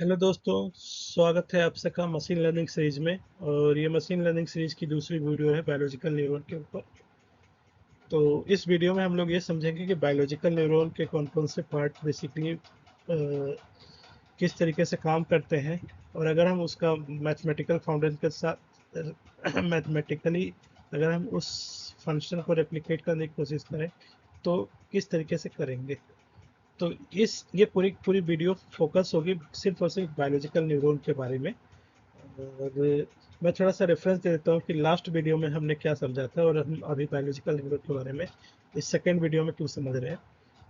Hello दोस्तों, स्वागत है आप सबका मशीन लर्निंग सीरीज में। और ये मशीन लर्निंग सीरीज की दूसरी वीडियो है बायोलॉजिकल न्यूरॉन के ऊपर। तो इस वीडियो में हम लोग ये समझेंगे कि बायोलॉजिकल न्यूरॉन के कौन कौन से पार्ट बेसिकली किस तरीके से काम करते हैं, और अगर हम उसका मैथमेटिकल फाउंडेशन के साथ मैथमेटिकली अगर हम उस फंक्शन को रेप्लिकेट करने की कोशिश करें तो किस तरीके से करेंगे। तो ये पूरी पूरी वीडियो फोकस होगी सिर्फ और सिर्फ बायोलॉजिकल न्यूरॉन के बारे में। और मैं थोड़ा सा रेफरेंस दे देता हूँ कि लास्ट वीडियो में हमने क्या समझा था और हम अभी बायोलॉजिकल न्यूरॉन के बारे में इस सेकेंड वीडियो में क्यों समझ रहे हैं।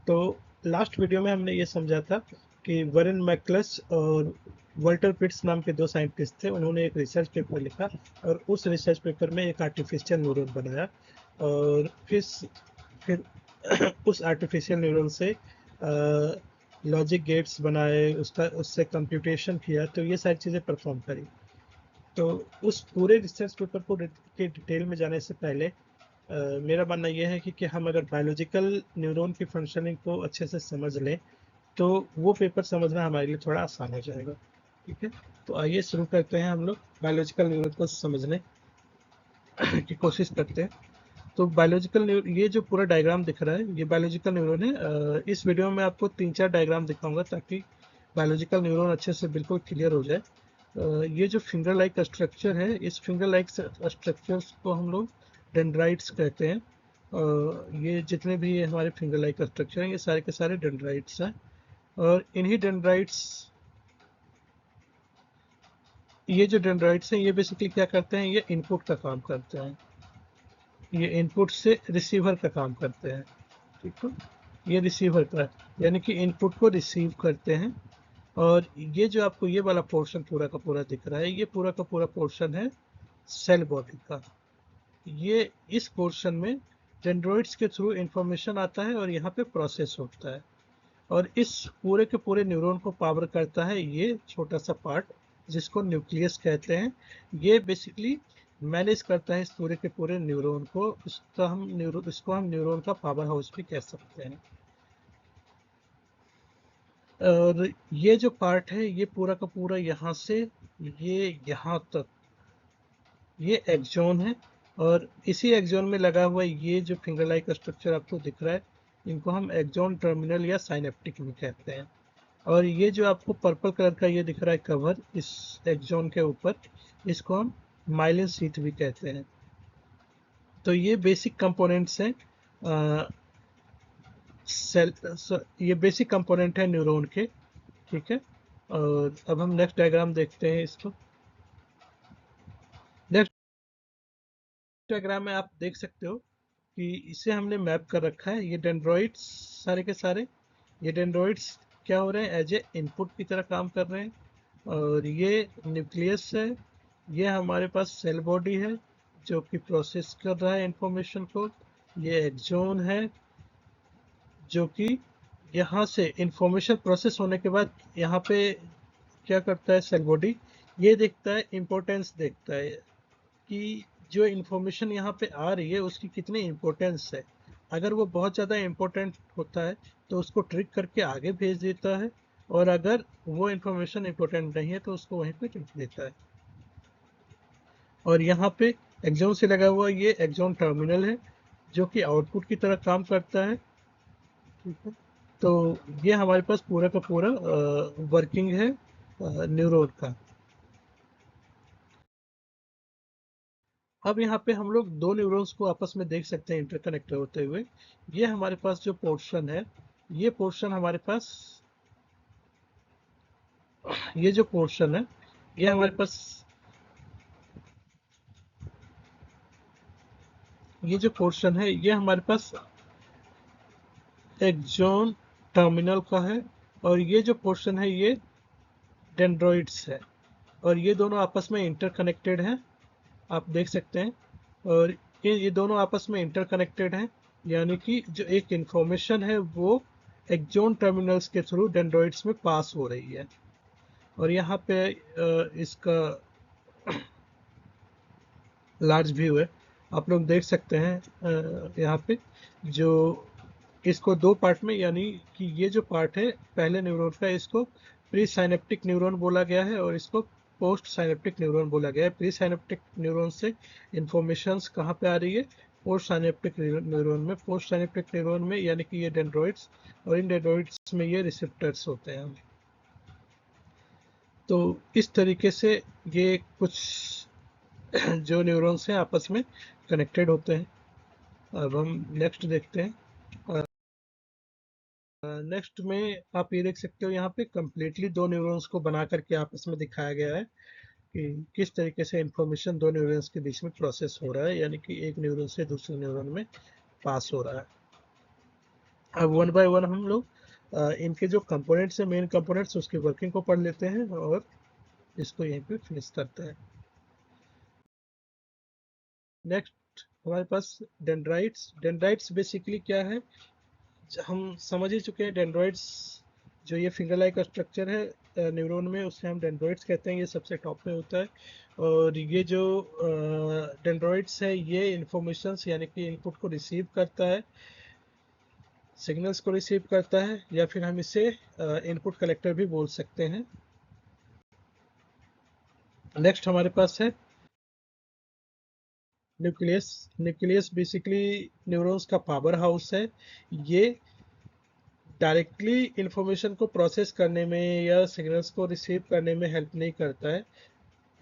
तो लास्ट वीडियो में हमने ये समझा था कि वरेन मैकलस और वॉल्टर पिट्स नाम के दो साइंटिस्ट थे। उन्होंने एक रिसर्च पेपर लिखा और उस रिसर्च पेपर में एक आर्टिफिशियल न्यूरॉन बनाया। और फिर उस आर्टिफिशियल न्यूरॉन से लॉजिक गेट्स बनाए, उसका उससे कंप्यूटेशन किया, तो ये सारी चीज़ें परफॉर्म करी। तो उस पूरे रिसर्च पेपर को के डिटेल में जाने से पहले मेरा मानना यह है कि हम अगर बायोलॉजिकल न्यूरॉन की फंक्शनिंग को अच्छे से समझ लें तो वो पेपर समझना हमारे लिए थोड़ा आसान हो जाएगा। ठीक है, तो आइए शुरू करते हैं, हम लोग बायोलॉजिकल न्यूरॉन को समझने की कोशिश करते हैं। तो बायोलॉजिकल ये जो पूरा डायग्राम दिख रहा है ये बायोलॉजिकल न्यूरॉन है। इस वीडियो में आपको 3-4 डायग्राम दिखाऊंगा ताकि बायोलॉजिकल न्यूरॉन अच्छे से बिल्कुल क्लियर हो जाए। ये जो फिंगर लाइक स्ट्रक्चर है, इस फिंगर लाइक स्ट्रक्चर्स को हम लोग डेंड्राइट्स कहते हैं। ये जितने भी हमारे फिंगर लाइक स्ट्रक्चर हैं ये सारे के सारे डेंड्राइट्स हैं। और इन्हीं डेंड्राइट्स ये जो डेंड्राइट्स हैं ये बेसिकली क्या करते हैं, ये इनपुट का काम करते हैं। ये इनपुट से रिसीवर का काम करते हैं। ठीक है, ये रिसीवर का यानी कि इनपुट को रिसीव करते हैं। और ये जो आपको ये वाला पोर्शन पूरा का पूरा दिख रहा है ये पूरा का पूरा पोर्शन है सेल बॉडी का। ये इस पोर्शन में डेंड्रोइड्स के थ्रू इंफॉर्मेशन आता है और यहाँ पे प्रोसेस होता है। और इस पूरे के पूरे न्यूरॉन को पावर करता है ये छोटा सा पार्ट जिसको न्यूक्लियस कहते हैं। ये बेसिकली मैनेज करता है इस पूरे के पूरे न्यूरॉन को। इसको हम न्यूरॉन का पावर हाउस भी कह सकते हैं। और ये जो पार्ट है ये पूरा का पूरा यहाँ से ये यहाँ तक ये एक्सॉन है। और इसी एक्सॉन में लगा हुआ ये जो फिंगर लाइक स्ट्रक्चर आपको दिख रहा है इनको हम एक्सॉन टर्मिनल या साइनेप्टिक भी कहते हैं। और ये जो आपको पर्पल कलर का ये दिख रहा है कवर इस एक्सॉन के ऊपर, इसको हम माइलिन शीथ भी कहते हैं। तो ये बेसिक कंपोनेंट्स हैं सेल, ये बेसिक कंपोनेंट है न्यूरॉन के। ठीक है, और अब हम नेक्स्ट डायग्राम देखते हैं इसको। नेक्स्ट डायग्राम में आप देख सकते हो कि इसे हमने मैप कर रखा है। ये डेंड्रॉइड्स सारे के सारे ये डेंड्रॉइड्स क्या हो रहे हैं, एज ए इनपुट की तरह काम कर रहे हैं। और ये न्यूक्लियस है, ये हमारे पास सेल बॉडी है जो कि प्रोसेस कर रहा है इंफॉर्मेशन को। ये एक्सॉन है जो कि यहाँ से इंफॉर्मेशन प्रोसेस होने के बाद यहाँ पे क्या करता है सेल बॉडी, ये देखता है इम्पोर्टेंस, देखता है कि जो इन्फॉर्मेशन यहाँ पे आ रही है उसकी कितनी इम्पोर्टेंस है। अगर वो बहुत ज़्यादा इम्पोर्टेंट होता है तो उसको ट्रिक करके आगे भेज देता है, और अगर वो इन्फॉर्मेशन इम्पोर्टेंट नहीं है तो उसको वहीं पे लिख देता है। और यहाँ पे एक्सॉन से लगा हुआ ये एक्सॉन टर्मिनल है जो कि आउटपुट की तरह काम करता है। ठीक है, तो ये हमारे पास पूरा का पूरा वर्किंग है न्यूरॉन का। अब यहाँ पे हम लोग दो न्यूरॉन्स को आपस में देख सकते हैं इंटरकनेक्ट होते हुए। ये हमारे पास जो पोर्शन है, ये पोर्शन हमारे पास ये जो पोर्शन है ये हमारे पास ये जो पोर्शन है ये हमारे पास एक्सॉन टर्मिनल का है। और ये जो पोर्शन है ये डेंड्रॉइड्स है। और ये दोनों आपस में इंटरकनेक्टेड हैं, आप देख सकते हैं। और ये दोनों आपस में इंटरकनेक्टेड हैं, यानी कि जो एक इंफॉर्मेशन है वो एक्सॉन टर्मिनल्स के थ्रू डेंड्रॉइड्स में पास हो रही है। और यहाँ पे इसका लार्ज व्यू है, आप लोग देख सकते हैं। यहाँ पे जो इसको दो पार्ट में, यानी कि ये जो पार्ट है पहले न्यूरॉन का, इसको प्री साइनेप्टिक न्यूरॉन बोला गया है और इसको पोस्ट साइनेप्टिक न्यूरॉन बोला गया है। प्री साइनेप्टिक न्यूरॉन से इंफॉर्मेशंस कहाँ पे आ रही है? पोस्ट साइनेप्टिक न्यूरॉन में। पोस्ट साइनेप्टिक न्यूरॉन में यानी कि ये डेंड्रॉइड्स, और इन डेंड्रॉइड्स में ये रिसेप्टर्स होते हैं। तो इस तरीके से ये कुछ जो न्यूरॉन्स हैं आपस में कनेक्टेड होते हैं। अब हम नेक्स्ट देखते हैं। नेक्स्ट में आप ये देख सकते हो, यहाँ पे कम्प्लीटली दो न्यूरॉन्स को बना करके आपस में दिखाया गया है कि किस तरीके से इंफॉर्मेशन दो न्यूरॉन्स के बीच में प्रोसेस हो रहा है, यानी कि एक न्यूरॉन से दूसरे न्यूरॉन में पास हो रहा है। अब वन बाय वन हम लोग इनके जो कंपोनेंट्स हैं, मेन कंपोनेंट्स, उसकी वर्किंग को पढ़ लेते हैं और इसको यहीं पे फिनिश करते हैं। नेक्स्ट हमारे पास डेंड्राइट्स। डेंड्राइट्स बेसिकली क्या है, हम समझ ही चुके हैं। डेंड्रॉइड्स जो ये फिंगर लाइक स्ट्रक्चर है न्यूरॉन में, उससे हम डेंड्रॉइड्स कहते हैं। ये सबसे टॉप में होता है। और ये जो डेंड्रॉइड्स है ये इंफॉर्मेशंस यानी कि इनपुट को रिसीव करता है, सिग्नल्स को रिसीव करता है, या फिर हम इसे इनपुट कलेक्टर भी बोल सकते हैं। नेक्स्ट हमारे पास है न्यूक्लियस। न्यूक्लियस बेसिकली न्यूरॉन्स का पावर हाउस है। ये डायरेक्टली इंफॉर्मेशन को प्रोसेस करने में या सिग्नल्स को रिसीव करने में हेल्प नहीं करता है।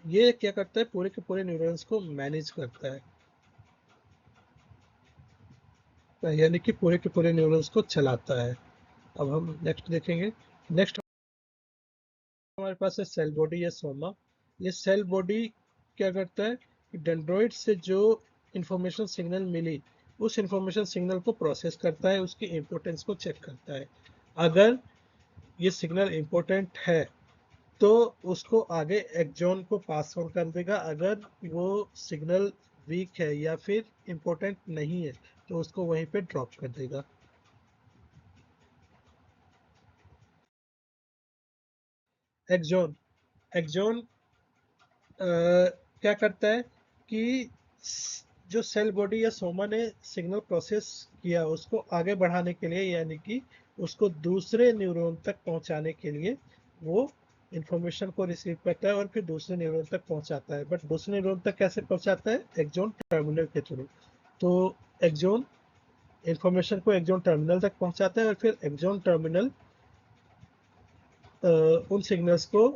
ये क्या करता है, पूरे के पूरे न्यूरॉन्स को मैनेज करता है, यानी कि पूरे के पूरे न्यूरॉन्स को चलाता है। अब हम नेक्स्ट देखेंगे। नेक्स्ट हमारे पास है सेल बॉडी या सोमा। ये सेल बॉडी क्या करता है कि डेंड्रॉइड से जो इंफॉर्मेशन सिग्नल मिली, उस इंफॉर्मेशन सिग्नल को प्रोसेस करता है, उसकी इम्पोर्टेंस को चेक करता है। अगर ये सिग्नल इम्पोर्टेंट है तो उसको आगे एक्सॉन को पास ऑन कर देगा। अगर वो सिग्नल वीक है या फिर इम्पोर्टेंट नहीं है तो उसको वहीं पे ड्रॉप कर देगा। एक्सॉन, एक्सॉन क्या करता है कि जो सेल बॉडी या सोमा ने सिग्नल प्रोसेस किया उसको आगे बढ़ाने के लिए, यानी कि उसको दूसरे न्यूरॉन तक पहुंचाने के लिए वो इंफॉर्मेशन को रिसीव करता है और फिर दूसरे न्यूरॉन तक पहुंचाता है। बट दूसरे न्यूरॉन तक कैसे पहुंचाता है? एक्सॉन टर्मिनल के थ्रू। तो एक्सॉन इंफॉर्मेशन को एक्सॉन टर्मिनल तक पहुंचाता है और फिर एक्सॉन टर्मिनल उन सिग्नल्स को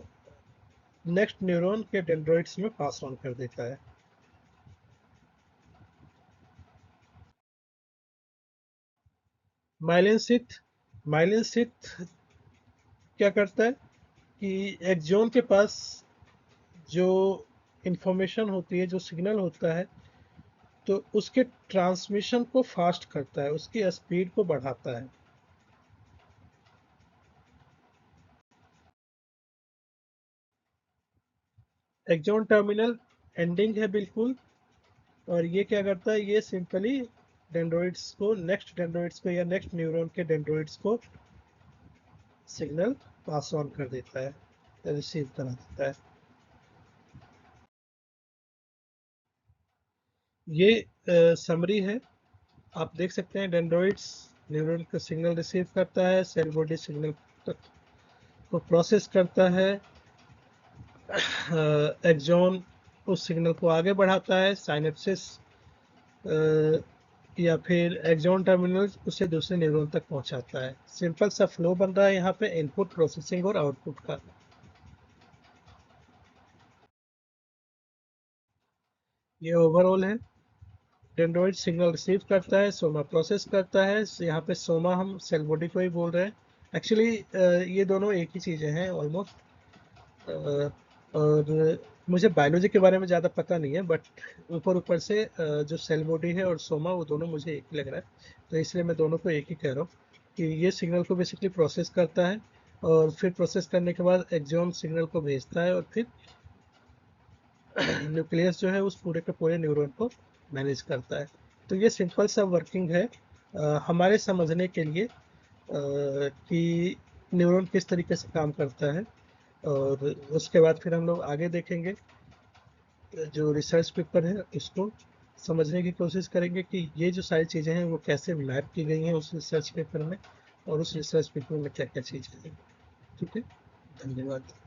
नेक्स्ट न्यूरॉन के डेंड्रॉइड्स में पास ऑन कर देता है। माइलिन शीथ, माइलिन शीथ क्या करता है कि एक्सॉन के पास जो इंफॉर्मेशन होती है, जो सिग्नल होता है, तो उसके ट्रांसमिशन को फास्ट करता है, उसकी स्पीड को बढ़ाता है। एक्सॉन टर्मिनल एंडिंग है बिल्कुल, और ये क्या करता है, ये सिंपली डेंड्रॉइड्स को, नेक्स्ट डेंड्रॉइड्स को या नेक्स्ट न्यूरॉन के डेंड्रॉइड्स को सिग्नल पास ऑन कर देता है, रिसीव करा देता है। ये समरी है, आप देख सकते हैं। डेंड्रॉइड्स न्यूरॉन का सिग्नल रिसीव करता है, सेल बॉडी सिग्नल को प्रोसेस करता है, एक्सॉन उस सिग्नल को आगे बढ़ाता है, साइनेप्सिस या फिर एक्सॉन टर्मिनल उसे दूसरे न्यूरॉन तक पहुंचाता है। सिंपल सा फ्लो बन रहा है यहाँ पे इनपुट, प्रोसेसिंग और आउटपुट का। ये ओवरऑल है। डेंड्रॉइड सिग्नल रिसीव करता है, सोमा प्रोसेस करता है। यहाँ पे सोमा हम सेल बॉडी को ही बोल रहे हैं। एक्चुअली ये दोनों एक ही चीज़ें हैं ऑलमोस्ट। और मुझे बायोलॉजी के बारे में ज़्यादा पता नहीं है, बट ऊपर ऊपर से जो सेल बॉडी है और सोमा, वो दोनों मुझे एक ही लग रहा है, तो इसलिए मैं दोनों को एक ही कह रहा हूँ कि ये सिग्नल को बेसिकली प्रोसेस करता है और फिर प्रोसेस करने के बाद एक्सॉन सिग्नल को भेजता है और फिर न्यूक्लियस जो है उस पूरे के पूरे न्यूरॉन को मैनेज करता है। तो ये सिंपल सा वर्किंग है हमारे समझने के लिए कि न्यूरॉन किस तरीके से काम करता है। और उसके बाद फिर हम लोग आगे देखेंगे, जो रिसर्च पेपर है उसको समझने की कोशिश करेंगे कि ये जो सारी चीज़ें हैं वो कैसे मैप की गई हैं उस रिसर्च पेपर में, और उस रिसर्च पेपर में क्या क्या चीज़ें हैं। ठीक है, धन्यवाद।